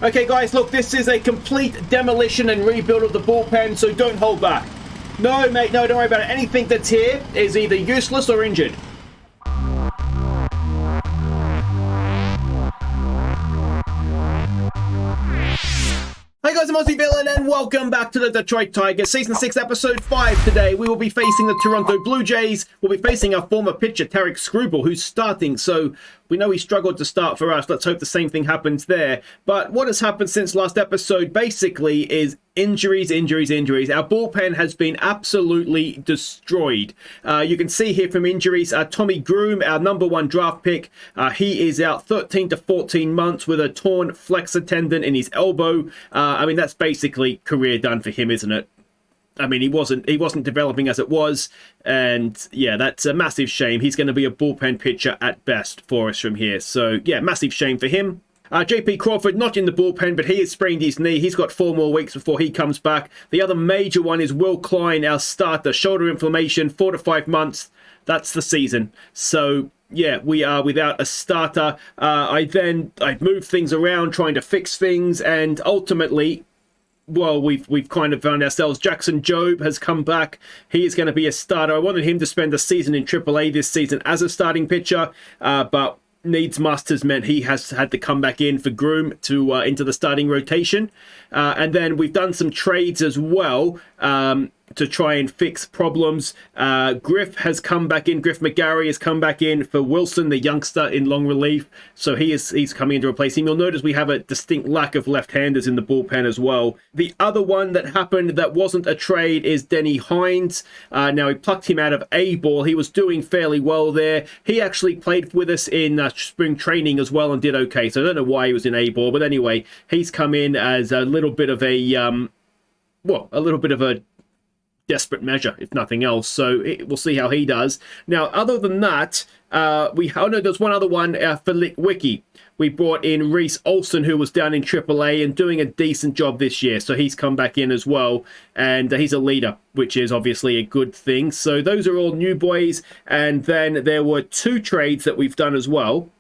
Okay, guys, look, this is a complete demolition and rebuild of the bullpen, so don't hold back. No, mate, no, don't worry about it. Anything that's here is either useless or injured. Hey guys, I'm Aussie Villain and welcome back to the Detroit Tigers, Season 6, Episode 5 today. We will be facing the Toronto Blue Jays. We'll be facing our former pitcher, Tarek Skubal, who's starting, so we know he struggled to start for us. Let's hope the same thing happens there. But what has happened since last episode basically is injuries. Our bullpen has been absolutely destroyed. You can see here from injuries, Tommy Groom, our #1 draft pick, he is out 13 to 14 months with a torn flexor tendon in his elbow. I mean, that's basically career done for him, isn't it? I mean, he wasn't developing as it was, and yeah, that's a massive shame. He's going to be a bullpen pitcher at best for us from here. So yeah, massive shame for him. JP Crawford, not in the bullpen, but he has sprained his knee. He's got 4 more weeks before he comes back. The other major one is Will Klein, our starter, shoulder inflammation, 4 to 5 months. That's the season. So yeah, we are without a starter. I moved things around trying to fix things, and ultimately, well, we've kind of found ourselves. Jackson Jobe has come back. He is going to be a starter. I wanted him to spend a season in AAA this season as a starting pitcher, but needs must has meant he has had to come back in for Groom to into the starting rotation. And then we've done some trades as well to try and fix problems. Griff has come back in. Griff McGarry has come back in for Wilson, the youngster, in long relief. So he's coming in to replace him. You'll notice we have a distinct lack of left-handers in the bullpen as well. The other one that happened that wasn't a trade is Denny Hines. Now, we plucked him out of A-ball. He was doing fairly well there. He actually played with us in spring training as well and did okay. So I don't know why he was in A-ball. But anyway, he's come in as a little bit of a desperate measure, if nothing else. So we'll see how he does. Now, other than that, there's one other one for Wiki. We brought in Reese Olson, who was down in AAA and doing a decent job this year. So he's come back in as well, and he's a leader, which is obviously a good thing. So those are all new boys. And then there were 2 trades that we've done as well.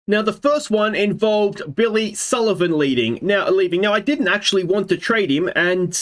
Now, the first one involved Billy Sullivan leaving. Now, I didn't actually want to trade him, and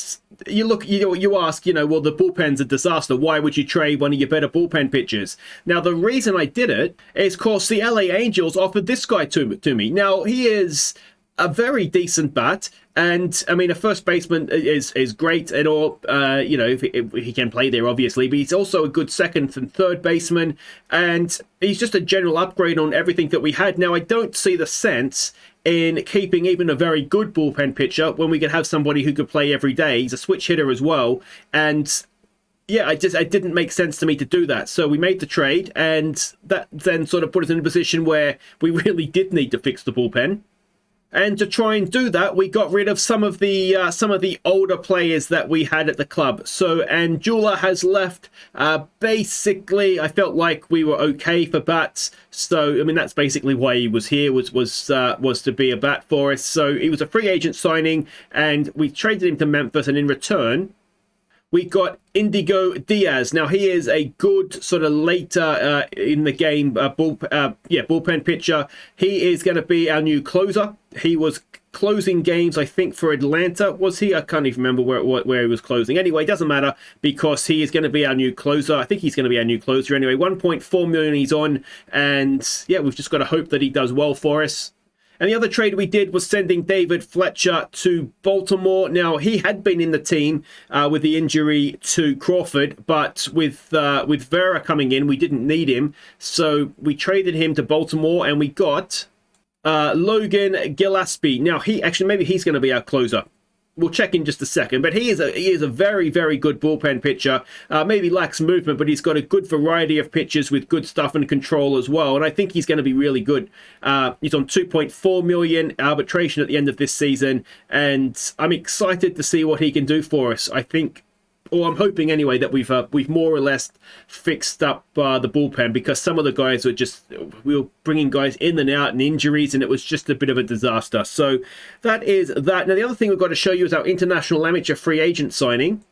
you ask, well, the bullpen's a disaster. Why would you trade one of your better bullpen pitchers? Now, the reason I did it is because the LA Angels offered this guy to me. Now, he is a very decent bat, and I mean, a first baseman is great and all, if he can play there, obviously, but he's also a good second and third baseman, and he's just a general upgrade on everything that we had. Now, I don't see the sense in keeping even a very good bullpen pitcher when we could have somebody who could play every day. He's a switch hitter as well, and yeah, it didn't make sense to me to do that. So we made the trade, and that then sort of put us in a position where we really did need to fix the bullpen. And to try and do that, we got rid of some of the older players that we had at the club. So Andula has left. Basically, I felt like we were okay for bats. So I mean, that's basically why he was here, was to be a bat for us. So he was a free agent signing, and we traded him to Memphis. And in return, we got Indigo Diaz. Now, he is a good sort of later in the game bullpen pitcher. He is going to be our new closer. He was closing games, I think, for Atlanta. Was he? I can't even remember where he was closing. Anyway, it doesn't matter because he is going to be our new closer. I think he's going to be our new closer anyway. 1.4 million he's on. And yeah, we've just got to hope that he does well for us. And the other trade we did was sending David Fletcher to Baltimore. Now, he had been in the team with the injury to Crawford, but with Vera coming in, we didn't need him. So we traded him to Baltimore, and we got Logan Gillespie. Now, maybe he's going to be our closer. We'll check in just a second, but he is a very, very good bullpen pitcher. Maybe lacks movement, but he's got a good variety of pitches with good stuff and control as well. And I think he's going to be really good. He's on 2.4 million arbitration at the end of this season, and I'm excited to see what he can do for us. I think, or I'm hoping anyway, that we've more or less fixed up the bullpen, because some of the guys we were bringing guys in and out and injuries, and it was just a bit of a disaster. So that is that. Now, the other thing we've got to show you is our international amateur free agent signing.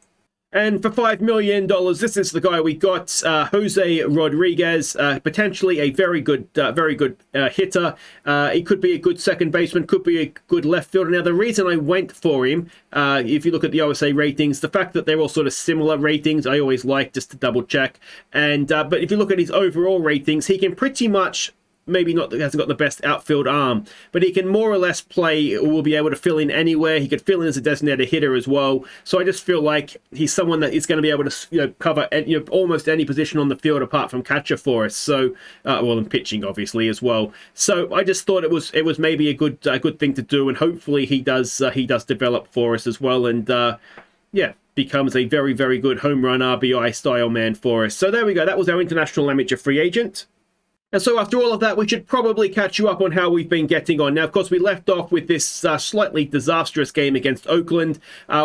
And for $5 million, this is the guy we got, Jose Rodriguez, potentially a very good hitter. He could be a good second baseman, could be a good left fielder. Now, the reason I went for him, if you look at the OSA ratings, the fact that they're all sort of similar ratings, I always like just to double check. And but if you look at his overall ratings, he can pretty much, maybe not, hasn't got the best outfield arm, but he can more or less play, or will be able to fill in anywhere. He could fill in as a designated hitter as well. So I just feel like he's someone that is going to be able to, cover almost any position on the field apart from catcher for us. So, well, and pitching obviously as well. So I just thought it was maybe a good thing to do, and hopefully he does develop for us as well, and yeah, becomes a very, very good home run RBI style man for us. So there we go. That was our international amateur free agent. And so after all of that, we should probably catch you up on how we've been getting on. Now, of course, we left off with this slightly disastrous game against Oakland.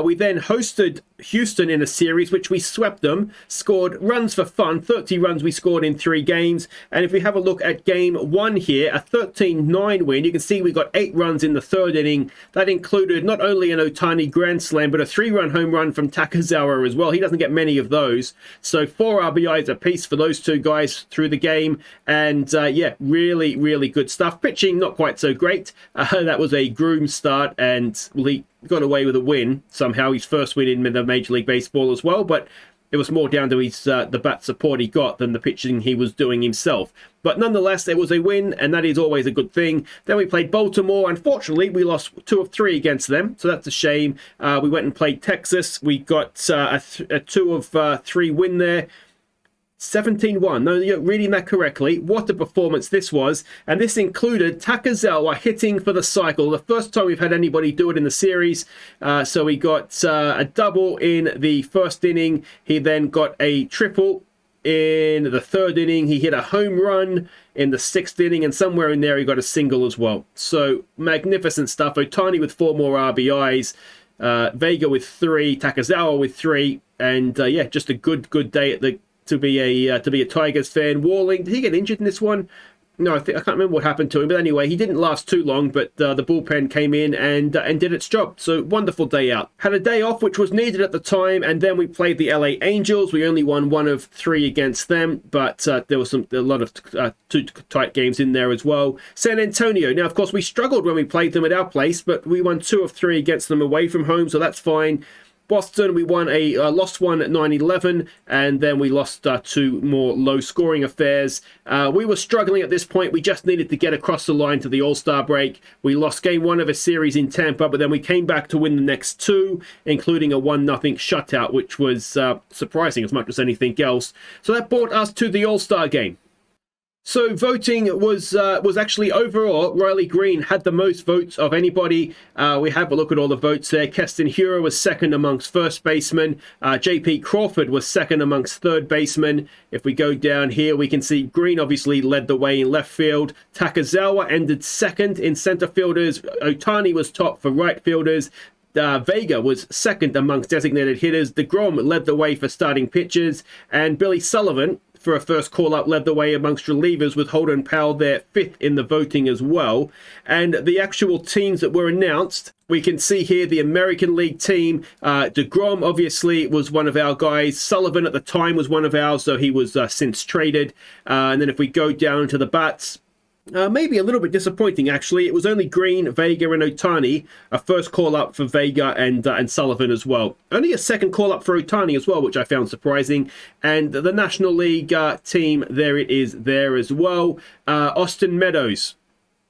We then hosted Houston in a series, which we swept them, scored runs for fun, 30 runs we scored in 3 games. And if we have a look at game 1 here, a 13-9 win, you can see we got 8 runs in the 3rd inning. That included not only an Ohtani grand slam, but a 3-run home run from Takazawa as well. He doesn't get many of those. So 4 RBIs apiece for those 2 guys through the game. And yeah, really, really good stuff. Pitching, not quite so great. That was a groom start, and he got away with a win somehow. His first win in the Major League Baseball as well, but it was more down to his the bat support he got than the pitching he was doing himself. But nonetheless, it was a win, and that is always a good thing. Then we played Baltimore. Unfortunately, we lost 2 of 3 against them, so that's a shame. We went and played Texas. We got a 2 of 3 win there. 17-1. No, you're reading that correctly. What a performance this was. And this included Takazawa hitting for the cycle. The first time we've had anybody do it in the series. So we got a double in the 1st inning. He then got a triple in the 3rd inning. He hit a home run in the 6th inning. And somewhere in there he got a single as well. So magnificent stuff. Ohtani with 4 more RBIs. Vega with 3. Takazawa with 3. And yeah, just a good day at the to be a Tigers fan. Walling, did he get injured in this one? No, I can't remember what happened to him. But anyway, he didn't last too long, but the bullpen came in and did its job. So wonderful day out. Had a day off, which was needed at the time, and then we played the LA Angels. We only won 1 of 3 against them, but there was a lot of 2 tight games in there as well. San Antonio. Now, of course, we struggled when we played them at our place, but we won 2 of 3 against them away from home, so that's fine. Boston, we lost 1 at 9-11, and then we lost 2 more low-scoring affairs. We were struggling at this point. We just needed to get across the line to the All-Star break. We lost game 1 of a series in Tampa, but then we came back to win the next 2, including a 1-0 shutout, which was surprising as much as anything else. So that brought us to the All-Star game. So voting was actually overall, Riley Green had the most votes of anybody. We have a look at all the votes there. Keston Hiura was 2nd amongst first basemen. JP Crawford was 2nd amongst third basemen. If we go down here, we can see Green obviously led the way in left field. Takazawa ended 2nd in center fielders. Ohtani was top for right fielders. Vega was 2nd amongst designated hitters. DeGrom led the way for starting pitchers. And Billy Sullivan, for a first call-up, led the way amongst relievers, with Holden Powell there 5th in the voting as well. And the actual teams that were announced, we can see here the American League team. DeGrom obviously was one of our guys. Sullivan at the time was one of ours, so he was since traded. And then if we go down to the bats, maybe a little bit disappointing, actually. It was only Green, Vega, and Ohtani. A first call-up for Vega and Sullivan as well. Only a second call-up for Ohtani as well, which I found surprising. And the National League team, there it is there as well. Austin Meadows.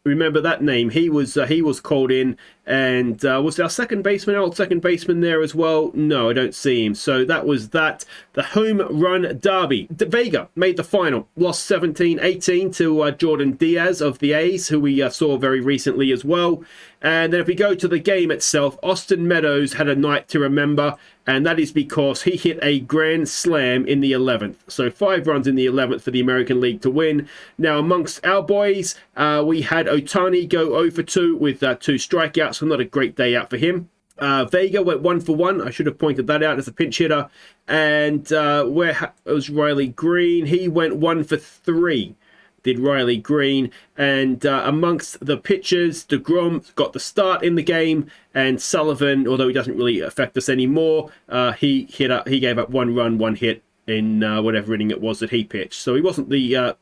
Remember that name. He was called in, and was our second baseman, our old second baseman there as well? No, I don't see him. So that was that. The home run derby. Vega made the final, lost 17-18 to Jordan Diaz of the A's, who we saw very recently as well. And then if we go to the game itself, Austin Meadows had a night to remember, and that is because he hit a grand slam in the 11th. So 5 runs in the 11th for the American League to win. Now, amongst our boys, we had Ohtani go 0 for 2 with 2 strikeouts, so not a great day out for him. Vega went 1 for 1. I should have pointed that out as a pinch hitter. And where was Riley Green? He went 1 for 3. did Riley Green. And amongst the pitchers, DeGrom got the start in the game, and Sullivan, although he doesn't really affect us anymore, he gave up 1 run, 1 hit in whatever inning it was that he pitched. So he wasn't the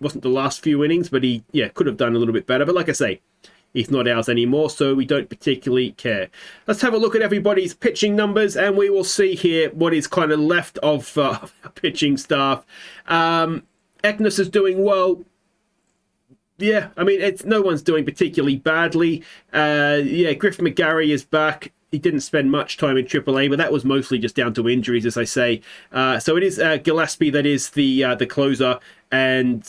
last few innings, but he could have done a little bit better. But like I say, he's not ours anymore, so we don't particularly care. Let's have a look at everybody's pitching numbers, and we will see here what is kind of left of our pitching staff. Ekness is doing well. Yeah, I mean, no one's doing particularly badly. Griff McGarry is back. He didn't spend much time in AAA, but that was mostly just down to injuries, as I say. So it is Gillespie that is the closer, and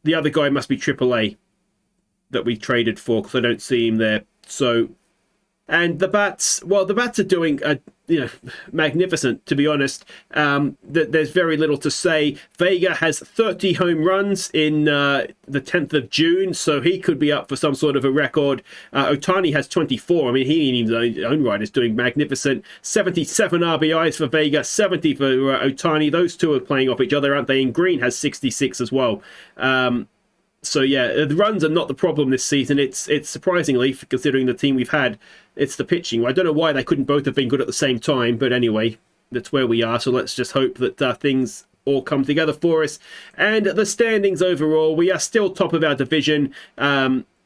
the other guy must be AAA that we traded for, because I don't see him there. So, and the bats are doing magnificent, to be honest. There's very little to say. Vega has 30 home runs in the 10th of June, so he could be up for some sort of a record. Ohtani has 24. I mean, he in his own right is doing magnificent. 77 RBIs for Vega, 70 for Ohtani. Those two are playing off each other, aren't they? And Green has 66 as well. So yeah, the runs are not the problem this season. It's surprisingly, considering the team we've had, it's the pitching. I don't know why they couldn't both have been good at the same time, but anyway, that's where we are. So let's just hope that things all come together for us. And the standings overall, we are still top of our division,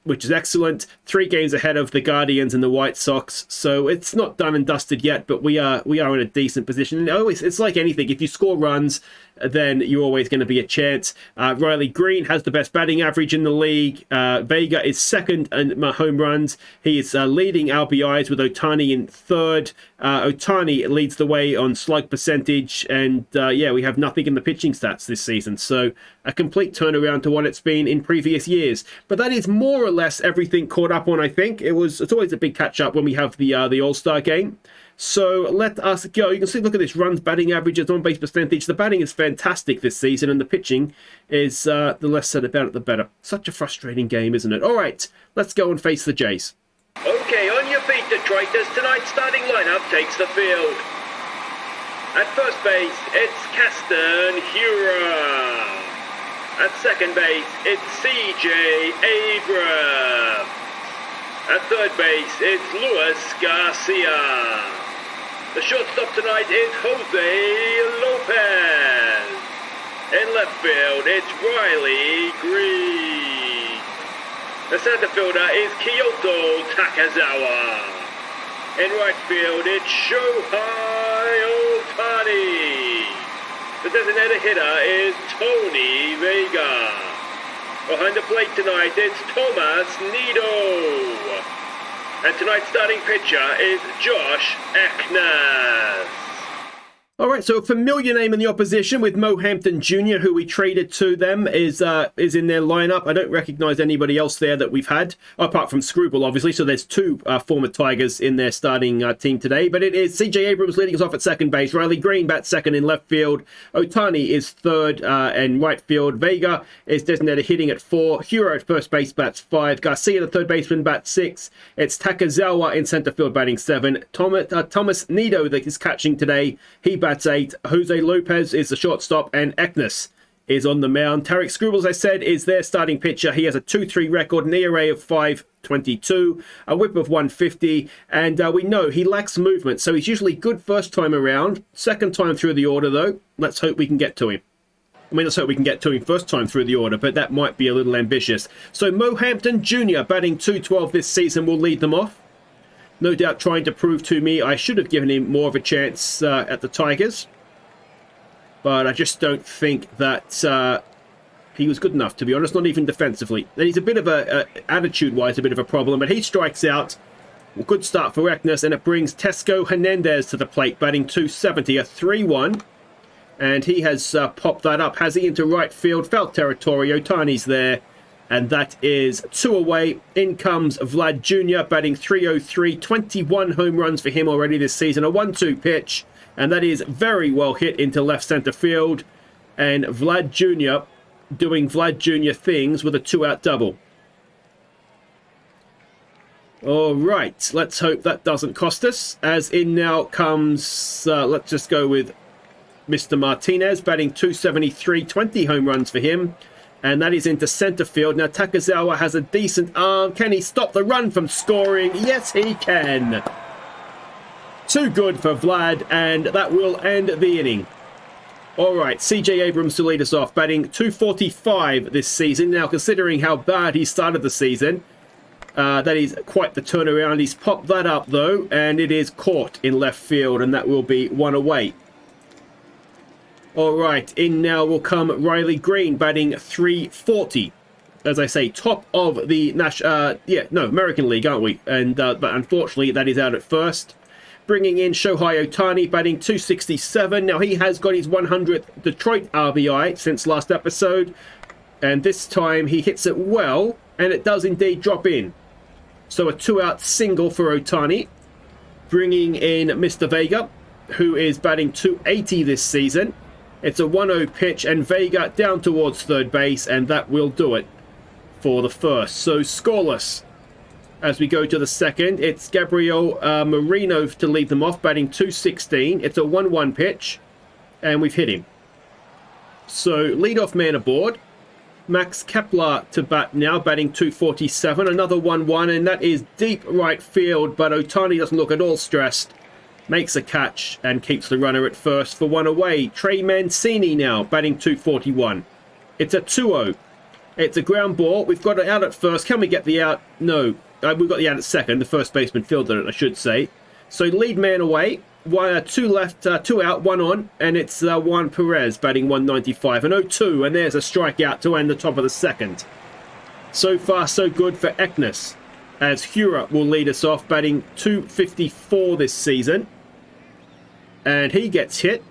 which is excellent. 3 games ahead of the Guardians and the White Sox. So it's not done and dusted yet, but we are in a decent position. And always, it's like anything. If you score runs, then you're always going to be a chance. Riley Green has the best batting average in the league. Vega is second in home runs. He is leading RBIs with Ohtani in third. Ohtani leads the way on slug percentage. And we have nothing in the pitching stats this season. So a complete turnaround to what it's been in previous years. But that is more or less everything caught up on, I think. It's always a big catch-up when we have the All-Star game. So let us go. You can see, look at this, runs, batting averages, on-base percentage. The batting is fantastic this season, and the pitching is, the less said about it, the better. Such a frustrating game, isn't it? All right, let's go and face the Jays. Okay, on your feet, Detroiters. Tonight's starting lineup takes the field. At first base, it's Caston Hura. At second base, it's C.J. Abrams. At third base, it's Luis Garcia. The shortstop tonight is Jose Lopez. In left field, it's Riley Green. The center fielder is Kyoto Takazawa. In right field, it's Shohei Ohtani. The designated hitter is Tony Vega. Behind the plate tonight, it's Thomas Nido. And tonight's starting pitcher is Josh Ekness. All right, so a familiar name in the opposition with Mo Hampton Jr., who we traded to them, is in their lineup. I don't recognize anybody else there that we've had, apart from Screwball, obviously. So there's 2 former Tigers in their starting team today. But it is C.J. Abrams leading us off at second base. Riley Green bats second in left field. Ohtani is third in right field. Vega is designated hitting at 4. Hura at first base bats 5. Garcia, the third baseman, bats 6. It's Takazawa in center field batting 7. Thomas Nido that is catching today. He bats 8. Jose Lopez is the shortstop, and Ekness is on the mound. Tarek Screwball, as I said, is their starting pitcher. He has a 2-3 record, an ERA of 5.22, a whip of 150, and we know he lacks movement, so he's usually good first time around. Second time through the order, though, let's hope we can get to him. Let's hope we can get to him first time through the order, but that might be a little ambitious. So Mo Hampton Jr., batting .212 this season, will lead them off. No doubt trying to prove to me I should have given him more of a chance at the Tigers. But I just don't think that he was good enough, to be honest, not even defensively. And he's a bit of attitude-wise, a bit of a problem, but he strikes out. Well, good start for Ekness, and it brings Tesco Hernandez to the plate, batting .270, a 3-1. And he has popped that up. Has he into right field? Foul territory. Ohtani's there. And that is 2 away. In comes Vlad Jr. batting .303. 21 home runs for him already this season. A 1-2 pitch. And that is very well hit into left center field. And Vlad Jr. doing Vlad Jr. things with a 2-out double. All right. Let's hope that doesn't cost us. As in now comes, let's just go with Mr. Martinez, batting 273, 20 home runs for him. And that is into center field. Now Takezawa has a decent arm. Can he stop the run from scoring? Yes, he can. Too good for Vlad, and that will end the inning. All right, CJ Abrams to lead us off, batting 245 this season. Now, considering how bad he started the season, that is quite the turnaround. He's popped that up, though, and it is caught in left field, and that will be one away. All right, in now will come Riley Green, batting 340. As I say, top of the American League, aren't we? And but unfortunately, that is out at first. Bringing in Shohei Ohtani, batting 267. Now, he has got his 100th Detroit RBI since last episode. And this time, he hits it well, and it does indeed drop in. So, a 2-out single for Ohtani. Bringing in Mr. Vega, who is batting 280 this season. It's a 1-0 pitch, and Vega down towards third base, and that will do it for the first. So, scoreless. As we go to the second, it's Gabriel Marino to lead them off, batting 216. It's a 1-1 pitch, and we've hit him. So, leadoff man aboard. Max Kepler to bat now, batting 247. Another 1-1, and that is deep right field, but Ohtani doesn't look at all stressed. Makes a catch and keeps the runner at first for one away. Trey Mancini now, batting 241. It's a 2-0. It's a ground ball. We've got it out at first. Can we get the out? No. We've got the out at second. The first baseman fielded it, I should say. So lead man away. 2 left, 2 out, 1 on. And it's Juan Perez batting 195. An 0-2. And there's a strikeout to end the top of the second. So far, so good for Ekness. As Hura will lead us off, batting 254 this season. And he gets hit.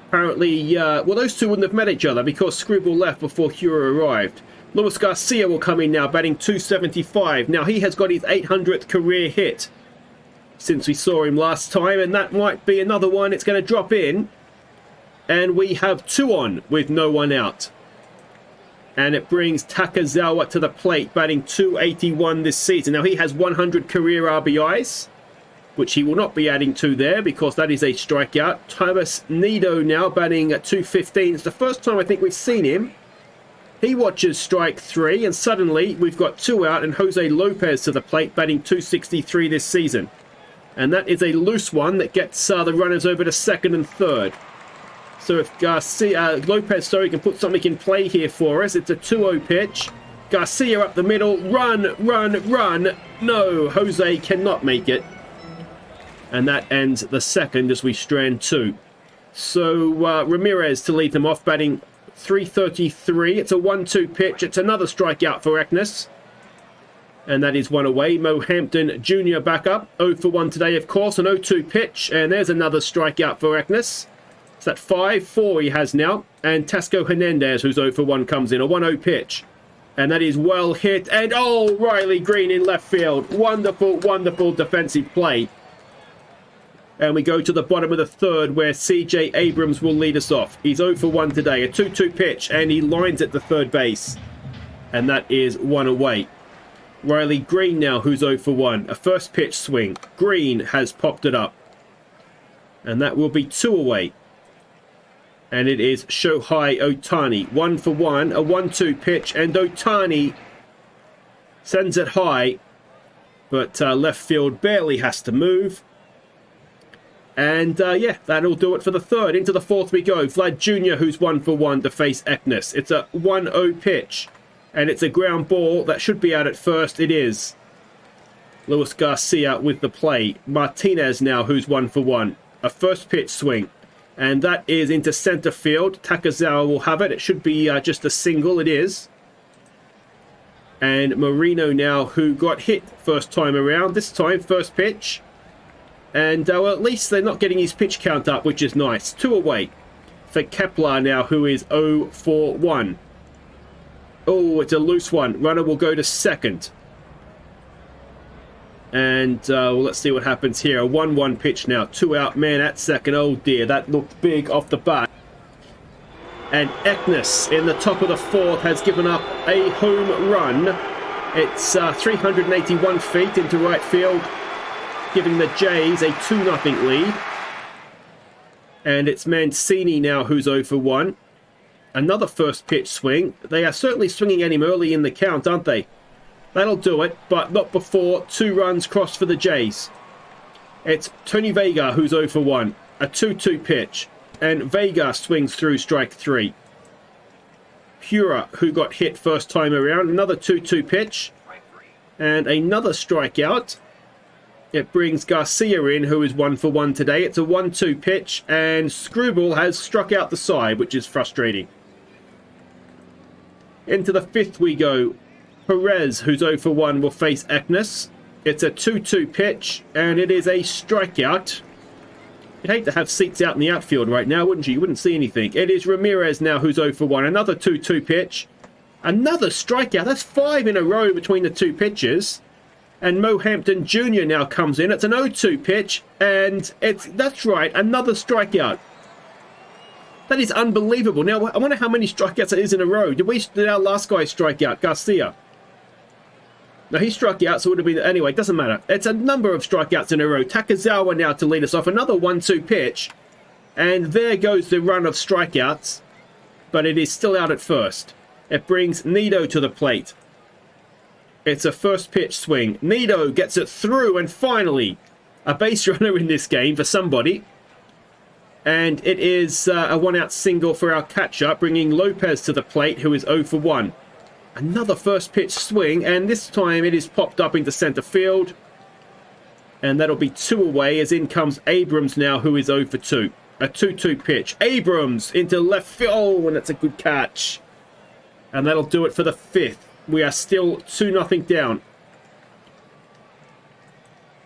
Apparently, well, those two wouldn't have met each other because Scribble left before Hura arrived. Luis Garcia will come in now, batting 275. Now, he has got his 800th career hit since we saw him last time, and that might be another one. It's going to drop in, and we have 2 on with no one out. And it brings Takezawa to the plate, batting 281 this season. Now, he has 100 career RBIs, which he will not be adding to there because that is a strikeout. Thomas Nido now batting at 215. It's the first time I think we've seen him. He watches strike 3, and suddenly we've got 2 out, and Jose Lopez to the plate, batting 263 this season. And that is a loose one that gets the runners over to second and third. So if Lopez can put something in play here for us. It's a 2-0 pitch. Garcia up the middle. Run, run, run. No, Jose cannot make it. And that ends the second as we strand 2. So Ramirez to lead them off, batting 333. It's a 1-2 pitch. It's another strikeout for Ekness. And that is one away. Mo Hampton Jr. back up. 0 for 1 today, of course. An 0-2 pitch. And there's another strikeout for Ekness. Is that 5-4 he has now? And Tasco Hernandez, who's 0 for 1, comes in. A 1-0 pitch. And that is well hit. And oh, Riley Green in left field. Wonderful, wonderful defensive play. And we go to the bottom of the third where CJ Abrams will lead us off. He's 0 for 1 today. A 2-2 pitch, and he lines at the third base. And that is 1 away. Riley Green now, who's 0 for 1. A first pitch swing. Green has popped it up. And that will be 2 away. And it is Shohei Ohtani. 1 for 1. A 1-2 pitch, and Ohtani sends it high. But left field barely has to move. And, yeah, that'll do it for the third. Into the fourth we go. Vlad Jr., who's 1 for 1 to face Ekness. It's a 1-0 pitch. And it's a ground ball that should be out at first. It is. Luis Garcia with the play. Martinez now, who's 1 for 1. A first pitch swing. And that is into center field. Takezawa will have it. It should be just a single. It is. And Marino now, who got hit first time around. This time, first pitch. And, well, at least they're not getting his pitch count up, which is nice. 2 away for Kepler now, who is 0 for 1. Oh, it's a loose one. Runner will go to second. And, well, let's see what happens here. A 1-1 pitch now. 2 out, man at second. Oh, dear, that looked big off the bat. And Ekness in the top of the fourth has given up a home run. It's 381 feet into right field, giving the Jays a 2-0 lead. And it's Mancini now who's 0 for 1. Another first pitch swing. They are certainly swinging at him early in the count, aren't they? That'll do it, but not before 2 runs crossed for the Jays. It's Tony Vega who's 0 for 1. A 2-2 pitch. And Vega swings through strike 3. Pura, who got hit first time around. Another 2-2 pitch. And another strikeout. It brings Garcia in, who is 1 for 1 today. It's a 1-2 pitch. And Screwball has struck out the side, which is frustrating. Into the 5th we go. Perez, who's 0 for 1, will face Ekness. It's a 2-2 pitch. And it is a strikeout. You'd hate to have seats out in the outfield right now, wouldn't you? You wouldn't see anything. It is Ramirez now who's 0 for 1. Another 2-2 pitch. Another strikeout. That's 5 in a row between the 2 pitches. And Mo Hampton Jr. now comes in. It's an 0-2 pitch. And that's right, another strikeout. That is unbelievable. Now, I wonder how many strikeouts it is in a row. Did our last guy strike out, Garcia? Now, he struck out, so it would have been... Anyway, it doesn't matter. It's a number of strikeouts in a row. Takazawa now to lead us off. Another 1-2 pitch. And there goes the run of strikeouts. But it is still out at first. It brings Nido to the plate. It's a first pitch swing. Nido gets it through, and finally, a base runner in this game for somebody. And it is a 1-out single for our catcher, bringing Lopez to the plate, who is 0 for 1. Another first pitch swing, and this time it is popped up into center field. And that'll be 2 away, as in comes Abrams now, who is 0 for 2. A 2-2 pitch. Abrams into left field. Oh, and it's a good catch. And that'll do it for the 5th. We are still 2-0 down.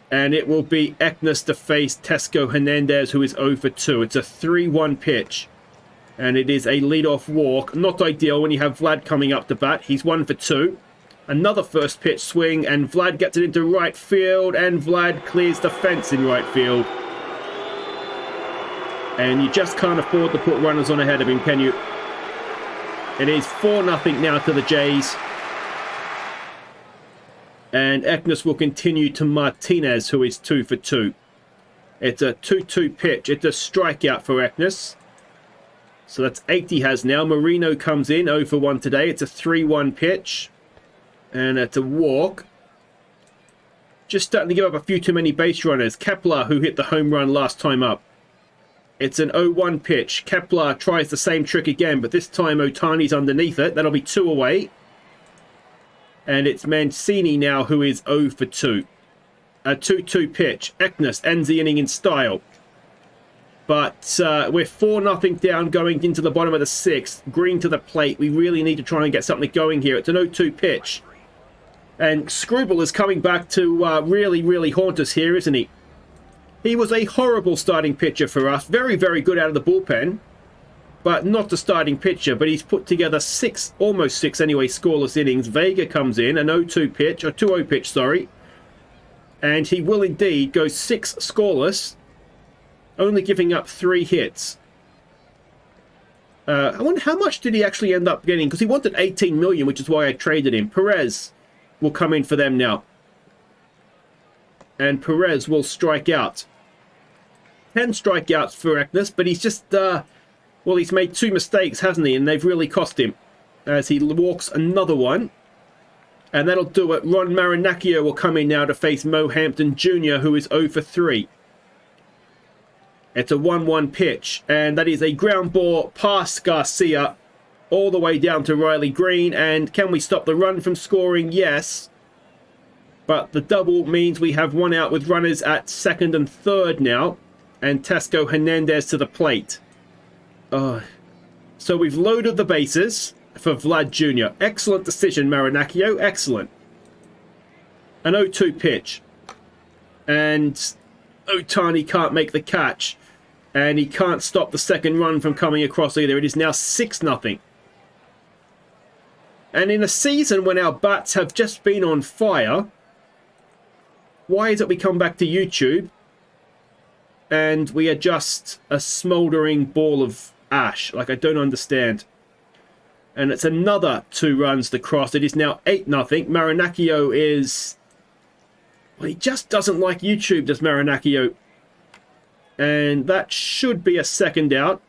And it will be Ekness to face Tesco Hernandez, who is 0 for 2. It's a 3-1 pitch. And it is a leadoff walk. Not ideal when you have Vlad coming up to bat. He's 1 for 2. Another first pitch swing, and Vlad gets it into right field, and Vlad clears the fence in right field. And you just can't afford to put runners on ahead of him, can you? It is 4-0 now to the Jays. And Ekness will continue to Martinez, who is 2 for 2. It's a 2-2 pitch. It's a strikeout for Ekness. So that's 8 he has now. Marino comes in, 0 for 1 today. It's a 3-1 pitch. And it's a walk. Just starting to give up a few too many base runners. Kepler, who hit the home run last time up. It's an 0-1 pitch. Kepler tries the same trick again, but this time Otani's underneath it. That'll be 2 away. And it's Mancini now, who is 0 for 2. A 2-2 pitch. Ekness ends the inning in style. But we're 4-0 down going into the bottom of the 6th. Green to the plate. We really need to try and get something going here. It's an 0-2 pitch. And Screwball is coming back to really, really haunt us here, isn't he? He was a horrible starting pitcher for us. Very, very good out of the bullpen. But not the starting pitcher. But he's put together 6, almost 6 anyway, scoreless innings. Vega comes in, an 0-2 pitch, or 2-0 pitch, sorry. And he will indeed go 6 scoreless. Only giving up 3 hits. I wonder how much did he actually end up getting? Because he wanted 18 million, which is why I traded him. Perez will come in for them now. And Perez will strike out. 10 strikeouts for Ekness, but he's just, well, he's made 2 mistakes, hasn't he? And they've really cost him. As he walks another one. And that'll do it. Ron Marinaccio will come in now to face Mo Hampton Jr., who is 0 for 3. It's a 1-1 pitch, and that is a ground ball past Garcia all the way down to Riley Green. And can we stop the run from scoring? Yes. But the double means we have 1 out with runners at 2nd and 3rd now. And Tesco Hernandez to the plate. So we've loaded the bases for Vlad Jr. Excellent decision, Marinaccio. Excellent. An 0-2 pitch. And Otani can't make the catch. And he can't stop the second run from coming across either. It is now 6-0. And in a season when our bats have just been on fire, why is it we come back to YouTube and we are just a smouldering ball of ash? Like, I don't understand. And it's another 2 runs to cross. It is now 8-0. Marinaccio is... Well, he just doesn't like YouTube, does Marinaccio. And that should be a second out.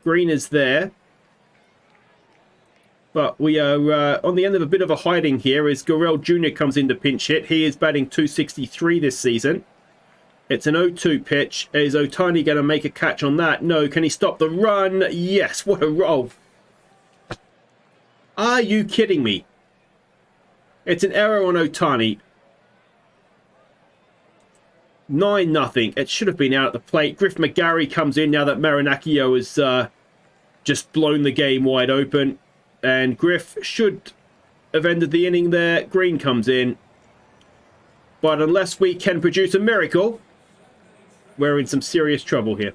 Green is there. But we are on the end of a bit of a hiding here as Gurrell Jr. comes in to pinch hit. He is batting 263 this season. It's an 0-2 pitch. Is Ohtani going to make a catch on that? No. Can he stop the run? Yes. What a roll. Are you kidding me? It's an error on Ohtani. 9-0. It should have been out at the plate. Griff McGarry comes in now that Marinaccio has just blown the game wide open. And Griff should have ended the inning there. Green comes in. But unless we can produce a miracle, we're in some serious trouble here.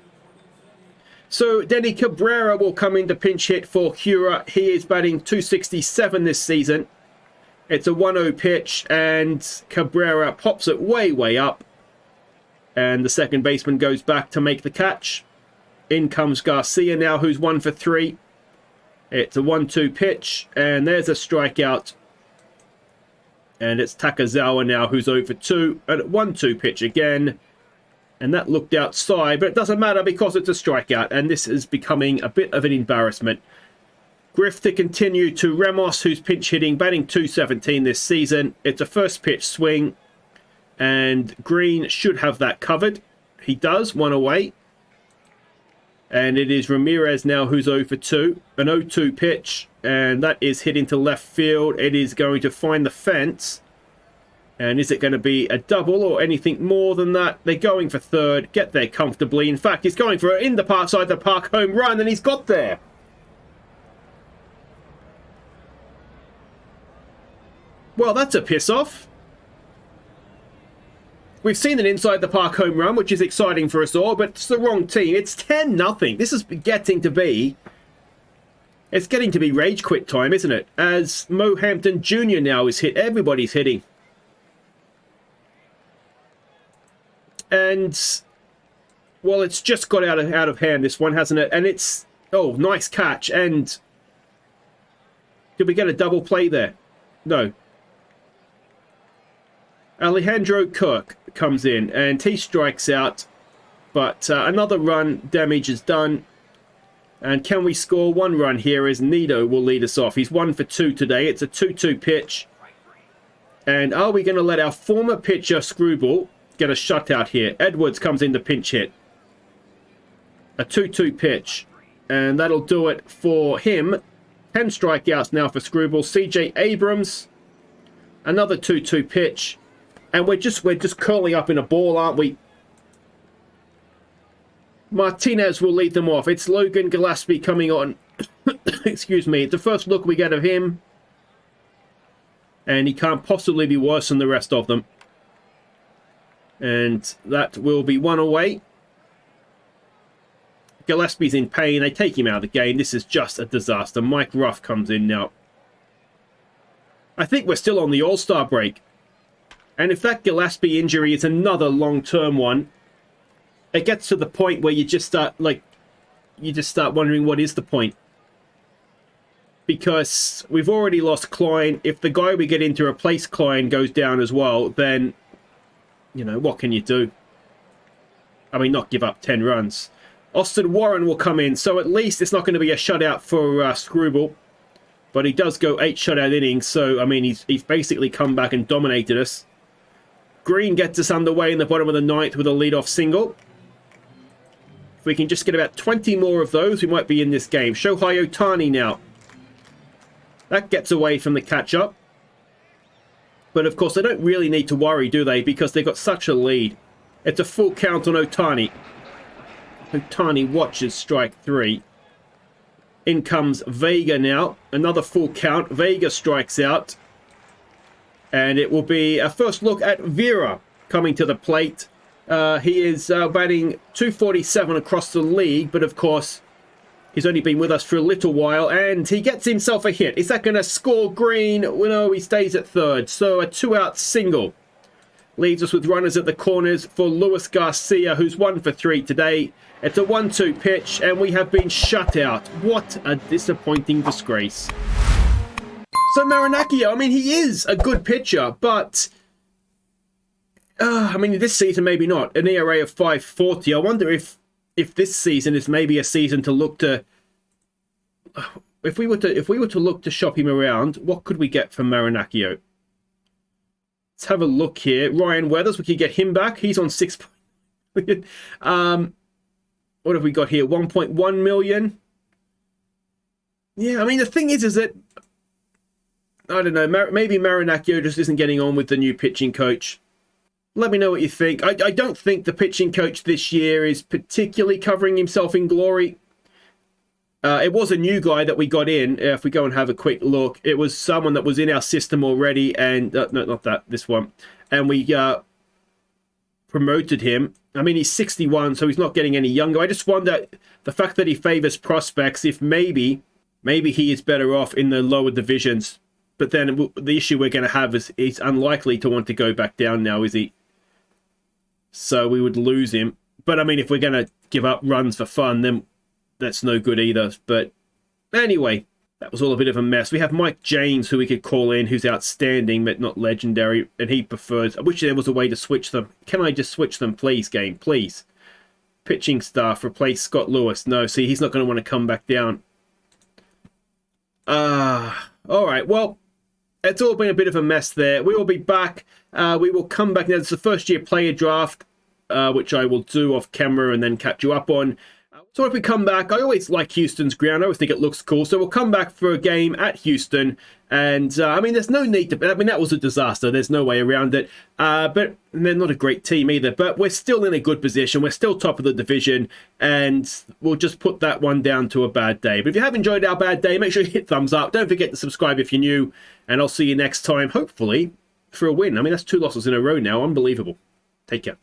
So Denny Cabrera will come in to pinch hit for Hura. He is batting 267 this season. It's a 1-0 pitch, and Cabrera pops it way, way up. And the second baseman goes back to make the catch. In comes Garcia now, who's 1 for 3. It's a 1-2 pitch, and there's a strikeout. And it's Takazawa now, who's 0 for 2. And a 1-2 pitch again. And that looked outside, but it doesn't matter because it's a strikeout. And this is becoming a bit of an embarrassment. Griff to continue to Ramos, who's pinch hitting, batting 217 this season. It's a first pitch swing. And Green should have that covered. He does, 1 away. And it is Ramirez now who's 0 for 2. An 0-2 pitch. And that is hit into left field. It is going to find the fence. And is it going to be a double or anything more than that? They're going for third. Get there comfortably. In fact, he's going for an in the park side the park home run. And he's got there. Well, that's a piss off. We've seen an inside the park home run, which is exciting for us all, but it's the wrong team. It's 10-0. This is getting to be... It's getting to be rage quit time, isn't it? As Mo Hampton Jr. now is hit. Everybody's hitting. And... Well, it's just got out of hand, this one, hasn't it? And it's... Oh, nice catch. And... Did we get a double play there? No. Alejandro Kirk comes in and he strikes out, but another run damage is done. And can we score 1 run here as Nido will lead us off? He's 1 for 2 today. It's a 2-2 pitch. And are we going to let our former pitcher Screwball get a shutout here? Edwards comes in to pinch hit. A 2-2 pitch. And that'll do it for him. 10 strikeouts now for Screwball. CJ Abrams. Another 2-2 pitch. And we're just curling up in a ball, aren't we? Martinez will lead them off. It's Logan Gillespie coming on. Excuse me. It's the first look we get of him. And he can't possibly be worse than the rest of them. And that will be 1 away. Gillespie's in pain. They take him out of the game. This is just a disaster. Mike Ruff comes in now. I think we're still on the All-Star break. And if that Gillespie injury is another long-term one, it gets to the point where you just start, wondering what is the point. Because we've already lost Klein. If the guy we get in to replace Klein goes down as well, then, you know, what can you do? I mean, not give up 10 runs. Austin Warren will come in, so at least it's not going to be a shutout for Screwball. But he does go 8 shutout innings, so, I mean, he's basically come back and dominated us. Green gets us underway in the bottom of the 9th with a leadoff single. If we can just get about 20 more of those, we might be in this game. Shohei Ohtani now. That gets away from the catch-up. But, of course, they don't really need to worry, do they? Because they've got such a lead. It's a full count on Ohtani. Ohtani watches strike 3. In comes Vega now. Another full count. Vega strikes out. And it will be a first look at Vera coming to the plate. He is batting 247 across the league, but of course, he's only been with us for a little while, and he gets himself a hit. Is that going to score Green? Well, no, he stays at third. So a 2-out single leaves us with runners at the corners for Luis Garcia, who's 1 for 3 today. It's a 1-2 pitch, and we have been shut out. What a disappointing disgrace. So Marinaccio, I mean, he is a good pitcher, but I mean, this season maybe not. An ERA of 5.40. I wonder if this season is maybe a season to look to. If we were to look to shop him around, what could we get from Marinaccio? Let's have a look here. Ryan Weathers, we could get him back. He's on 6. What have we got here? 1.1 million. Yeah, I mean, the thing is that I don't know. Maybe Marinaccio just isn't getting on with the new pitching coach. Let me know what you think. I don't think the pitching coach this year is particularly covering himself in glory. It was a new guy that we got in. If we go and have a quick look, it was someone that was in our system already, and no, not that, this one. And we promoted him. I mean, he's 61, so he's not getting any younger. I just wonder the fact that he favors prospects, if maybe he is better off in the lower divisions. But then the issue we're going to have is he's unlikely to want to go back down now, is he? So we would lose him. But I mean, if we're going to give up runs for fun, then that's no good either. But anyway, that was all a bit of a mess. We have Mike James, who we could call in, who's outstanding, but not legendary. And he prefers... I wish there was a way to switch them. Can I just switch them, please, game? Please. Pitching staff, replace Scott Lewis. No, see, he's not going to want to come back down. All right, well, it's all been a bit of a mess there. We will be back. We will come back. Now, it's the first-year player draft, which I will do off camera and then catch you up on. So if we come back, I always like Houston's ground. I always think it looks cool. So we'll come back for a game at Houston. And, I mean, there's no need to... I mean, that was a disaster. There's no way around it. But they're not a great team either. But we're still in a good position. We're still top of the division. And we'll just put that one down to a bad day. But if you have enjoyed our bad day, make sure you hit thumbs up. Don't forget to subscribe if you're new. And I'll see you next time, hopefully, for a win. I mean, that's 2 losses in a row now. Unbelievable. Take care.